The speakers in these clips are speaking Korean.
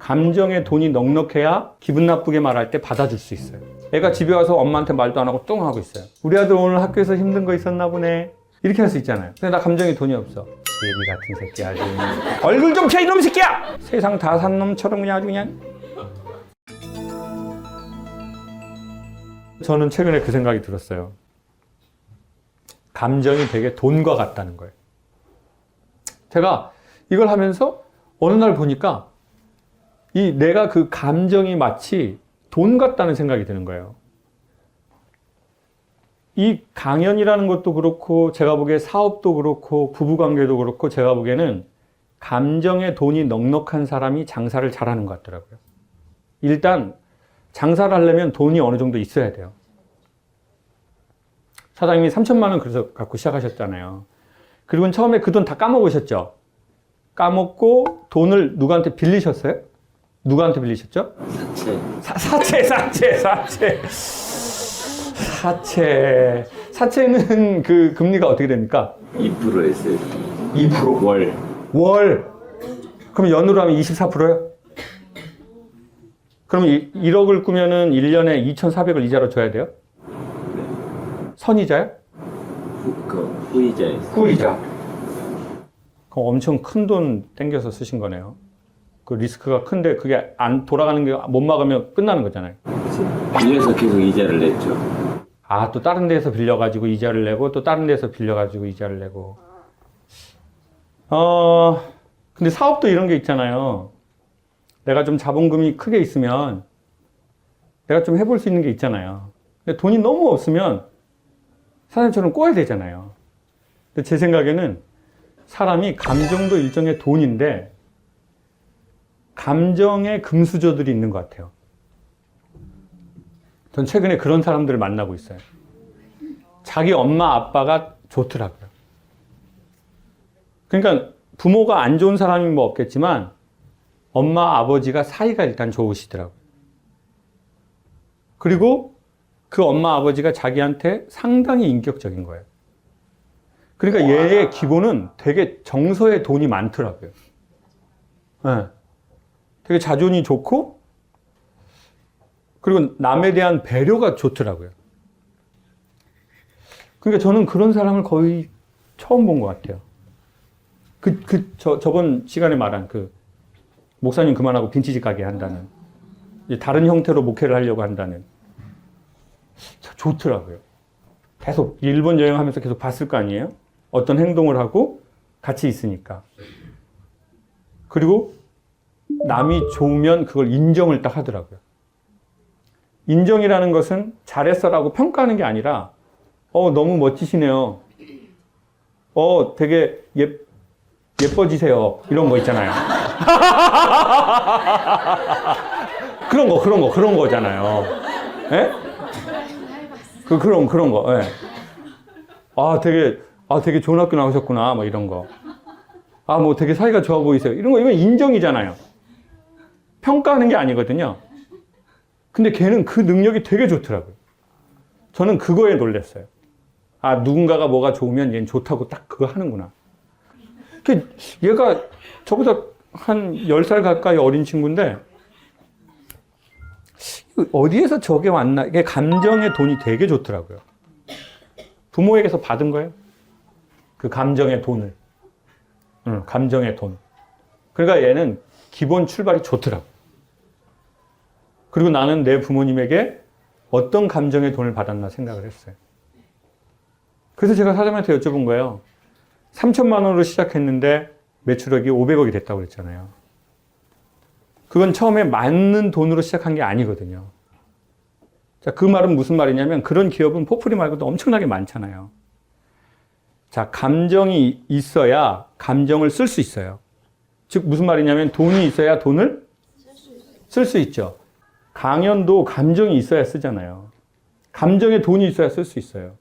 감정에 돈이 넉넉해야 기분 나쁘게 말할 때 받아줄 수 있어요. 애가 집에 와서 엄마한테 말도 안 하고 뚱 하고 있어요. 우리 아들 오늘 학교에서 힘든 거 있었나 보네. 이렇게 할 수 있잖아요. 근데 나 감정에 돈이 없어. 예비 같은 새끼 아주 얼굴 좀 펴 이놈 새끼야! 세상 다 산 놈처럼 그냥 아주 그냥. 저는 최근에 그 생각이 들었어요. 감정이 되게 돈과 같다는 거예요. 제가 이걸 하면서 어느 날 보니까 내가 그 감정이 마치 돈 같다는 생각이 드는 거예요. 이 강연이라는 것도 그렇고 제가 보기에 사업도 그렇고 부부관계도 그렇고 제가 보기에는 감정에 돈이 넉넉한 사람이 장사를 잘하는 것 같더라고요. 일단 장사를 하려면 돈이 어느 정도 있어야 돼요. 사장님이 3천만 원 그래서 갖고 시작하셨잖아요. 그리고 처음에 그 돈 다 까먹으셨죠? 까먹고 돈을 누구한테 빌리셨어요? 누구한테 빌리셨죠? 사채는 그 금리가 어떻게 됩니까? 2%였어요. 2%? 월. 그럼 연으로 하면 24%요? 그럼 1억을 꾸면은 1년에 2,400을 이자로 줘야 돼요? 선이자요? 후이자였어요. 후이자. 그럼 엄청 큰 돈 땡겨서 쓰신 거네요. 그 리스크가 큰데 그게 안 돌아가는 게 못 막으면 끝나는 거잖아요. 빌려서 계속 이자를 냈죠. 아, 또 다른 데서 빌려가지고 이자를 내고 또 다른 데서 빌려가지고 이자를 내고. 근데 사업도 이런 게 있잖아요. 내가 좀 자본금이 크게 있으면 내가 좀 해볼 수 있는 게 있잖아요. 근데 돈이 너무 없으면 사장님처럼 꼬야 되잖아요. 근데 제 생각에는 사람이 감정도 일종의 돈인데 감정의 금수저들이 있는 것 같아요. 전 최근에 그런 사람들을 만나고 있어요. 자기 엄마 아빠가 좋더라고요. 그러니까 부모가 안 좋은 사람이 뭐 없겠지만 엄마 아버지가 사이가 일단 좋으시더라고요. 그리고 그 엄마 아버지가 자기한테 상당히 인격적인 거예요. 그러니까 얘의 기본은 되게 정서에 돈이 많더라고요. 네. 되게 자존이 좋고 그리고 남에 대한 배려가 좋더라고요. 그러니까 저는 그런 사람을 거의 처음 본 것 같아요. 저번 시간에 말한 목사님 그만하고 빈티지 가게 한다는, 다른 형태로 목회를 하려고 한다는. 좋더라고요. 계속 일본 여행하면서 계속 봤을 거 아니에요? 어떤 행동을 하고 같이 있으니까. 그리고 남이 좋으면 그걸 인정을 딱 하더라고요. 인정이라는 것은 잘했어라고 평가하는 게 아니라 너무 멋지시네요. 되게 예뻐지세요. 이런 거 있잖아요. 그런 거잖아요. 예? 그런 거. 예. 되게 좋은 학교 나오셨구나. 뭐 이런 거. 뭐 되게 사이가 좋아 보이세요. 이건 인정이잖아요. 평가하는 게 아니거든요. 근데 걔는 그 능력이 되게 좋더라고요. 저는 그거에 놀랐어요. 누군가가 뭐가 좋으면 얘는 좋다고 딱 그거 하는구나. 얘가 저보다 한 10살 가까이 어린 친구인데 어디에서 저게 왔나? 이게 감정의 돈이 되게 좋더라고요. 부모에게서 받은 거예요. 그 감정의 돈을. 감정의 돈. 그러니까 얘는 기본 출발이 좋더라고요. 그리고 나는 내 부모님에게 어떤 감정의 돈을 받았나 생각을 했어요. 그래서 제가 사장님한테 여쭤본 거예요. 3천만 원으로 시작했는데 매출액이 500억이 됐다고 그랬잖아요. 그건 처음에 맞는 돈으로 시작한 게 아니거든요. 자, 그 말은 무슨 말이냐면 그런 기업은 포프리 말고도 엄청나게 많잖아요. 자, 감정이 있어야 감정을 쓸 수 있어요. 즉 무슨 말이냐면 돈이 있어야 돈을 쓸 수 있죠. 강연도 감정이 있어야 쓰잖아요. 감정에 돈이 있어야 쓸 수 있어요.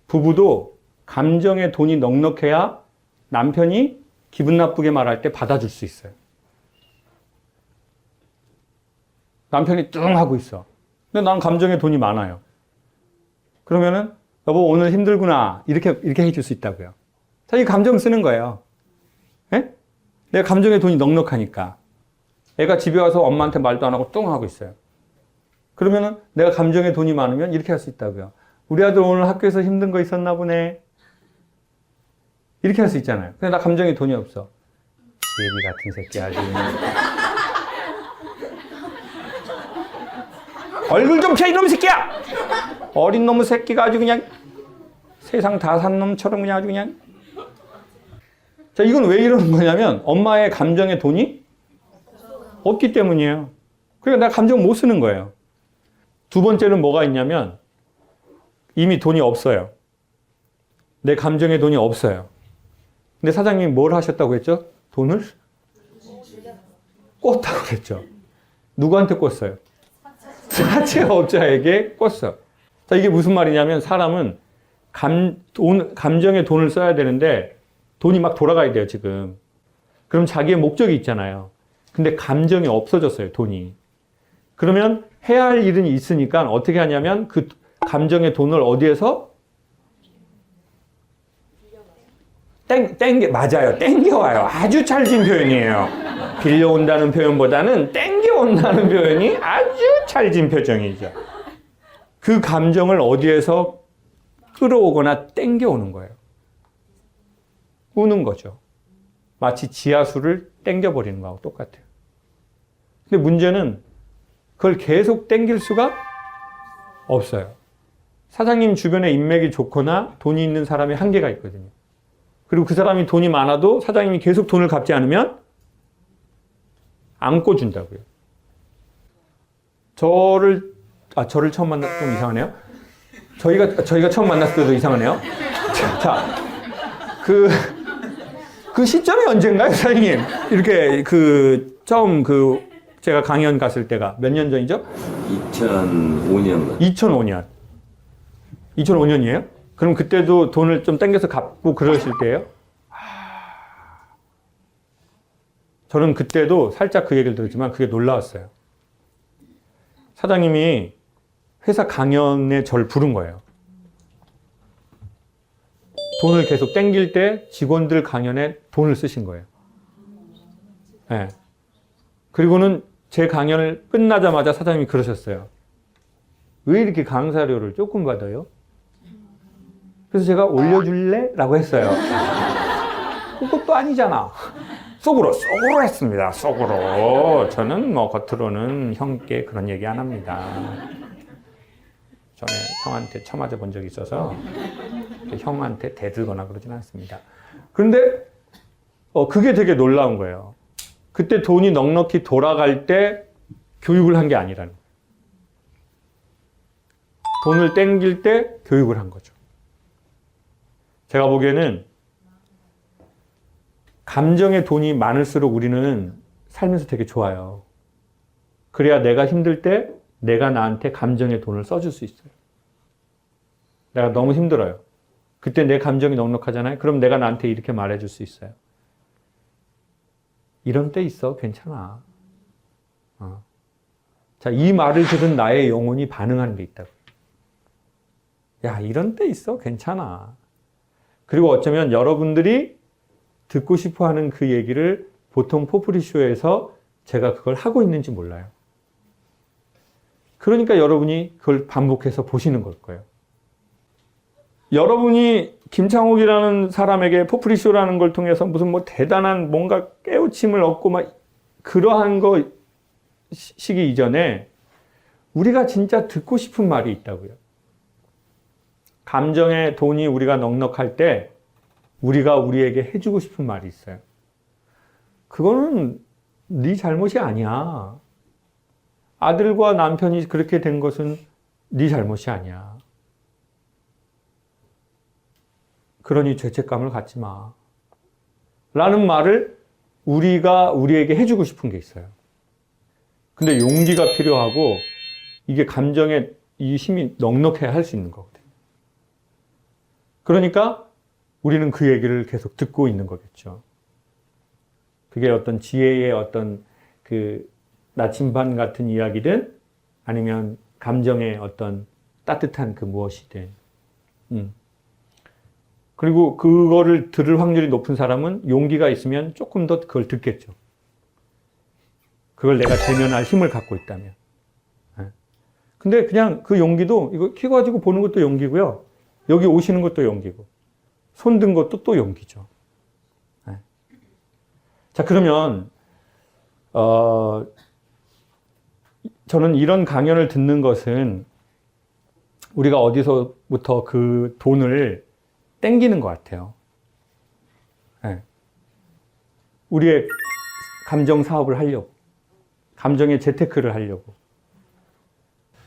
부부도 감정에 돈이 넉넉해야 남편이 기분 나쁘게 말할 때 받아줄 수 있어요. 남편이 뚱 하고 있어. 근데 난 감정에 돈이 많아요. 그러면은 여보 오늘 힘들구나 이렇게 해줄 수 있다고요. 자기 감정 쓰는 거예요. 예? 내가 감정에 돈이 넉넉하니까. 애가 집에 와서 엄마한테 말도 안 하고 뚱 하고 있어요. 그러면은 내가 감정에 돈이 많으면 이렇게 할 수 있다고요. 우리 아들 오늘 학교에서 힘든 거 있었나 보네. 이렇게 할 수 있잖아요. 근데 나 감정에 돈이 없어. 예비 같은 새끼 아주 그냥. 얼굴 좀 펴 이놈 새끼야! 어린 놈의 새끼가 아주 그냥 세상 다 산 놈처럼 그냥 아주 그냥. 자, 이건 왜 이러는 거냐면 엄마의 감정에 돈이 없기 때문이에요. 그러니까 내가 감정 못 쓰는 거예요. 두 번째는 뭐가 있냐면 이미 돈이 없어요. 내 감정에 돈이 없어요. 근데 사장님이 뭘 하셨다고 했죠? 돈을 꿨다고 그랬죠. 누구한테 꿨어요? 사채업자에게 꿨어. 자, 이게 무슨 말이냐면 사람은 감정에 돈을 써야 되는데 돈이 막 돌아가야 돼요, 지금. 그럼 자기의 목적이 있잖아요. 근데 감정이 없어졌어요, 돈이. 그러면 해야 할 일은 있으니까 어떻게 하냐면 그 감정의 돈을 어디에서? 맞아요. 땡겨와요. 아주 찰진 표현이에요. 빌려온다는 표현보다는 땡겨온다는 표현이 아주 찰진 표정이죠. 그 감정을 어디에서 끌어오거나 땡겨오는 거예요. 우는 거죠. 마치 지하수를 땡겨버리는 거하고 똑같아요. 근데 문제는 그걸 계속 땡길 수가 없어요. 사장님 주변에 인맥이 좋거나 돈이 있는 사람이 한계가 있거든요. 그리고 그 사람이 돈이 많아도 사장님이 계속 돈을 갚지 않으면 안 꿔준다고요. 저를 처음 만났, 좀 이상하네요. 저희가 처음 만났을 때도 이상하네요. 자, 그 시점이 언젠가요, 사장님? 이렇게 처음 제가 강연 갔을 때가 몇 년 전이죠? 2005년. 2005년. 2005년이에요? 그럼 그때도 돈을 좀 땡겨서 갚고 그러실 때예요? 저는 그때도 살짝 그 얘기를 들었지만 그게 놀라웠어요. 사장님이 회사 강연에 저를 부른 거예요. 돈을 계속 땡길 때 직원들 강연에 돈을 쓰신 거예요. 네. 그리고는 제 강연을 끝나자마자 사장님이 그러셨어요. 왜 이렇게 강사료를 조금 받아요? 그래서 제가 올려줄래? 라고 했어요. 그것도 아니잖아. 속으로 했습니다. 속으로. 저는 뭐 겉으로는 형께 그런 얘기 안 합니다. 전에 형한테 쳐맞아 본 적이 있어서 형한테 대들거나 그러진 않습니다. 그런데 그게 되게 놀라운 거예요. 그때 돈이 넉넉히 돌아갈 때 교육을 한 게 아니라는 거예요. 돈을 땡길 때 교육을 한 거죠. 제가 보기에는 감정의 돈이 많을수록 우리는 살면서 되게 좋아요. 그래야 내가 힘들 때 내가 나한테 감정의 돈을 써줄 수 있어요. 내가 너무 힘들어요. 그때 내 감정이 넉넉하잖아요. 그럼 내가 나한테 이렇게 말해줄 수 있어요. 이런 때 있어. 괜찮아. 자, 이 말을 들은 나의 영혼이 반응하는 게 있다고. 야, 이런 때 있어. 괜찮아. 그리고 어쩌면 여러분들이 듣고 싶어 하는 그 얘기를 보통 포프리쇼에서 제가 그걸 하고 있는지 몰라요. 그러니까 여러분이 그걸 반복해서 보시는 걸 거예요. 여러분이 김창옥이라는 사람에게 포프리쇼라는 걸 통해서 무슨 뭐 대단한 뭔가 깨우침을 얻고 막 그러한 거 시기 이전에 우리가 진짜 듣고 싶은 말이 있다고요. 감정의 돈이 우리가 넉넉할 때 우리가 우리에게 해주고 싶은 말이 있어요. 그거는 네 잘못이 아니야. 아들과 남편이 그렇게 된 것은 네 잘못이 아니야. 그러니 죄책감을 갖지 마. 라는 말을 우리가 우리에게 해주고 싶은 게 있어요. 근데 용기가 필요하고 이게 감정에 이 힘이 넉넉해야 할 수 있는 거거든요. 그러니까 우리는 그 얘기를 계속 듣고 있는 거겠죠. 그게 어떤 지혜의 어떤 그 나침반 같은 이야기든 아니면 감정의 어떤 따뜻한 그 무엇이든. 그리고 그거를 들을 확률이 높은 사람은 용기가 있으면 조금 더 그걸 듣겠죠. 그걸 내가 대면할 힘을 갖고 있다면. 예. 근데 그냥 그 용기도 이거 켜가지고 보는 것도 용기고요. 여기 오시는 것도 용기고. 손 든 것도 또 용기죠. 예. 자, 그러면, 저는 이런 강연을 듣는 것은 우리가 어디서부터 그 돈을 땡기는 것 같아요. 예. 우리의 감정 사업을 하려고. 감정의 재테크를 하려고.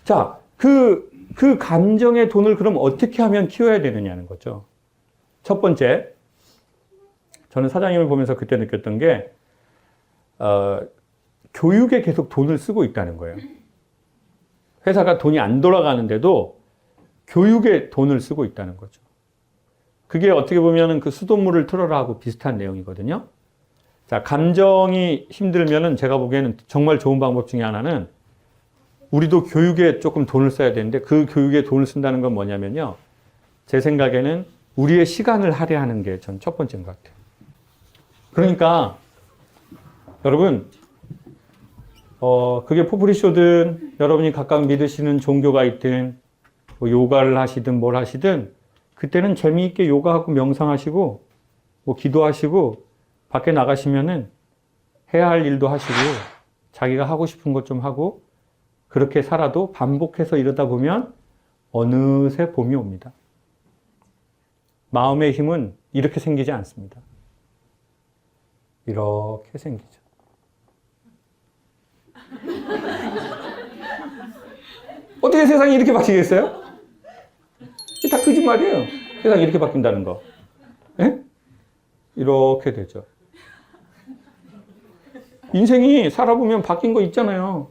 자, 그 감정의 돈을 그럼 어떻게 하면 키워야 되느냐는 거죠. 첫 번째, 저는 사장님을 보면서 그때 느꼈던 게, 교육에 계속 돈을 쓰고 있다는 거예요. 회사가 돈이 안 돌아가는데도 교육에 돈을 쓰고 있다는 거죠. 그게 어떻게 보면은 그 수돗물을 틀어라 하고 비슷한 내용이거든요. 자, 감정이 힘들면은 제가 보기에는 정말 좋은 방법 중에 하나는 우리도 교육에 조금 돈을 써야 되는데 그 교육에 돈을 쓴다는 건 뭐냐면요. 제 생각에는 우리의 시간을 할애하는 게 전 첫 번째인 것 같아요. 그러니까 여러분, 그게 포프리쇼든 여러분이 각각 믿으시는 종교가 있든 뭐 요가를 하시든 뭘 하시든 그때는 재미있게 요가하고 명상하시고 뭐 기도하시고 밖에 나가시면은 해야 할 일도 하시고 자기가 하고 싶은 것 좀 하고 그렇게 살아도 반복해서 이러다 보면 어느새 봄이 옵니다. 마음의 힘은 이렇게 생기지 않습니다. 이렇게 생기죠. 어떻게 세상이 이렇게 바뀌겠어요? 다 거짓말이에요. 세상이 이렇게 바뀐다는 거. 예? 이렇게 되죠. 인생이 살아보면 바뀐 거 있잖아요.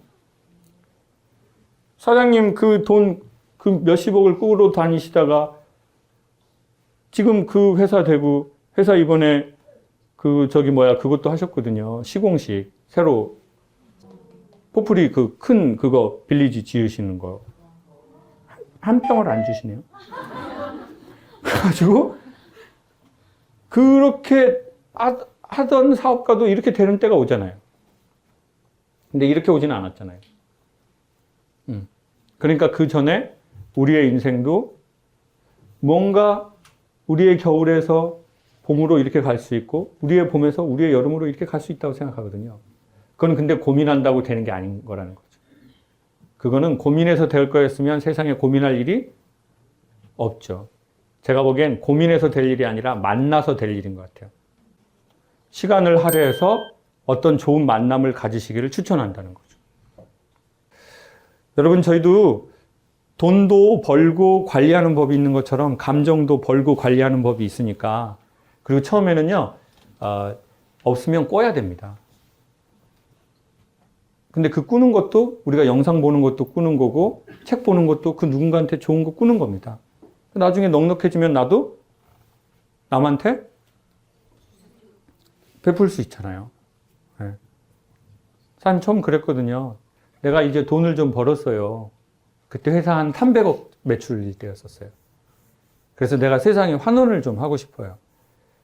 사장님 그 돈, 그 몇십억을 꾸러 다니시다가 지금 그 회사 되고, 회사 이번에 그것도 하셨거든요. 시공식. 새로 포프리 그 큰 그거 빌리지 지으시는 거. 한 평을 안 주시네요. 그래가지고, 그렇게 하던 사업가도 이렇게 되는 때가 오잖아요. 근데 이렇게 오지는 않았잖아요. 그러니까 그 전에 우리의 인생도 뭔가 우리의 겨울에서 봄으로 이렇게 갈 수 있고, 우리의 봄에서 우리의 여름으로 이렇게 갈 수 있다고 생각하거든요. 그건 근데 고민한다고 되는 게 아닌 거라는 거죠. 그거는 고민해서 될 거였으면 세상에 고민할 일이 없죠. 제가 보기엔 고민해서 될 일이 아니라 만나서 될 일인 것 같아요. 시간을 할애해서 어떤 좋은 만남을 가지시기를 추천한다는 거죠. 여러분, 저희도 돈도 벌고 관리하는 법이 있는 것처럼 감정도 벌고 관리하는 법이 있으니까, 그리고 처음에는요, 없으면 꿔야 됩니다. 근데 그 꾸는 것도 우리가 영상 보는 것도 꾸는 거고, 책 보는 것도 그 누군가한테 좋은 거 꾸는 겁니다. 나중에 넉넉해지면 나도 남한테 베풀 수 있잖아요. 네. 사장님 처음 그랬거든요. 내가 이제 돈을 좀 벌었어요. 그때 회사 한 300억 매출일 때였었어요. 그래서 내가 세상에 환원을 좀 하고 싶어요.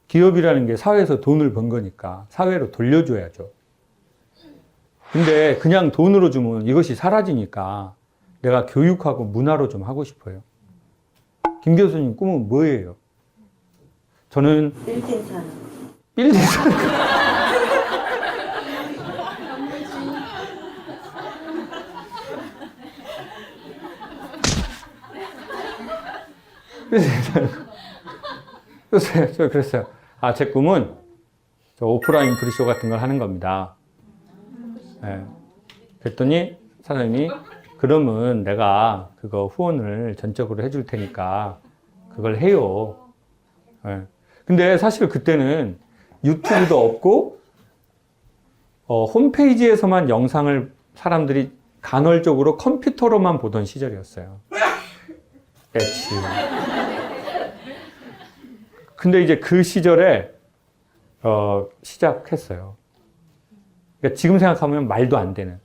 기업이라는 게 사회에서 돈을 번 거니까 사회로 돌려줘야죠. 근데 그냥 돈으로 주면 이것이 사라지니까 내가 교육하고 문화로 좀 하고 싶어요. 김 교수님 꿈은 뭐예요? 저는 빌딩 사는. 빌딩 사는 거. 빌딩 사는 거. 글쎄요, 저 그랬어요. 제 꿈은 저 오프라인 프리쇼 같은 걸 하는 겁니다. 네. 그랬더니 사장님이 그러면 내가 그거 후원을 전적으로 해줄 테니까 그걸 해요. 네. 근데 사실 그때는 유튜브도 없고 홈페이지에서만 영상을 사람들이 간헐적으로 컴퓨터로만 보던 시절이었어요. 애치. 근데 이제 그 시절에 시작했어요. 그러니까 지금 생각하면 말도 안 되는,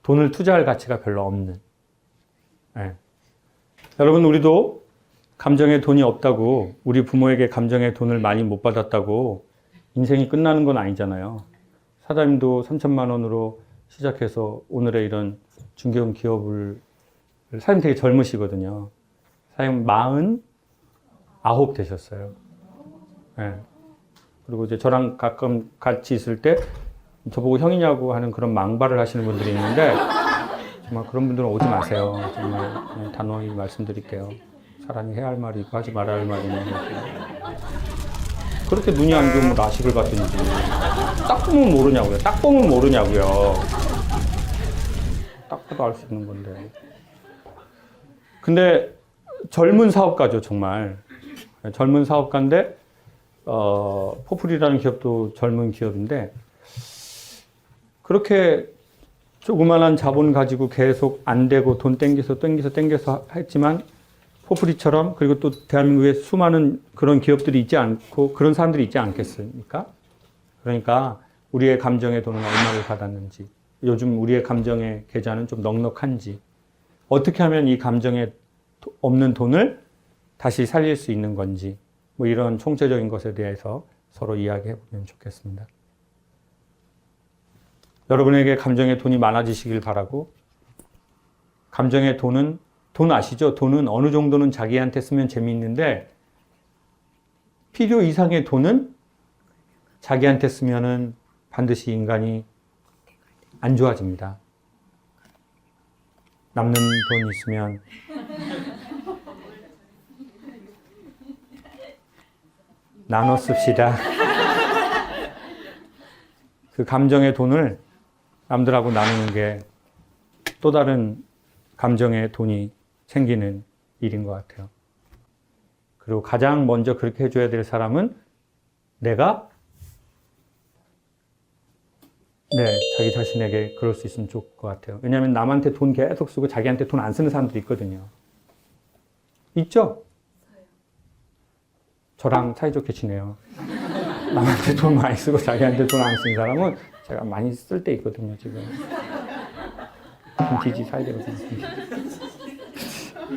돈을 투자할 가치가 별로 없는. 네. 여러분, 우리도 감정에 돈이 없다고, 우리 부모에게 감정의 돈을 많이 못 받았다고 인생이 끝나는 건 아니잖아요. 사장님도 3천만 원으로 시작해서 오늘의 이런 중견 기업을 사장님 되게 젊으시거든요. 사장님 49 되셨어요. 네. 그리고 이제 저랑 가끔 같이 있을 때 저보고 형이냐고 하는 그런 망발을 하시는 분들이 있는데 정말 그런 분들은 오지 마세요. 정말 그냥 단호하게 말씀드릴게요. 사람이 해야 할 말이 있고 하지 말아야 할 말이 있는 거죠. 그렇게 눈이 안 좋으면 라식을 받든지. 딱 보면 모르냐고요. 딱 보면 모르냐고요. 딱 봐도 알 수 있는 건데. 근데 젊은 사업가죠, 정말. 젊은 사업가인데 포플이라는 기업도 젊은 기업인데 그렇게 조그만한 자본 가지고 계속 안 되고 돈 땡겨서 했지만 포프리처럼 그리고 또 대한민국에 수많은 그런 기업들이 있지 않고 그런 사람들이 있지 않겠습니까? 그러니까 우리의 감정의 돈은 얼마를 받았는지 요즘 우리의 감정의 계좌는 좀 넉넉한지 어떻게 하면 이 감정에 없는 돈을 다시 살릴 수 있는 건지 뭐 이런 총체적인 것에 대해서 서로 이야기해 보면 좋겠습니다. 여러분에게 감정의 돈이 많아지시길 바라고 감정의 돈은 돈 아시죠? 돈은 어느 정도는 자기한테 쓰면 재미있는데 필요 이상의 돈은 자기한테 쓰면은 반드시 인간이 안 좋아집니다. 남는 돈 있으면 나눠 씁시다. 그 감정의 돈을 남들하고 나누는 게 또 다른 감정의 돈이 생기는 일인 것 같아요. 그리고 가장 먼저 그렇게 해줘야 될 사람은 내가 자기 자신에게 그럴 수 있으면 좋을 것 같아요. 왜냐하면 남한테 돈 계속 쓰고 자기한테 돈 안 쓰는 사람들이 있거든요. 있죠? 저랑 사이좋게 지내요. 남한테 돈 많이 쓰고 자기한테 돈 안 쓰는 사람은 제가 많이 쓸 때 있거든요, 지금. 빈티지 사야 되거든요.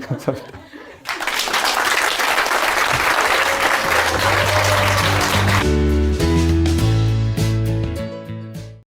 감사합니다.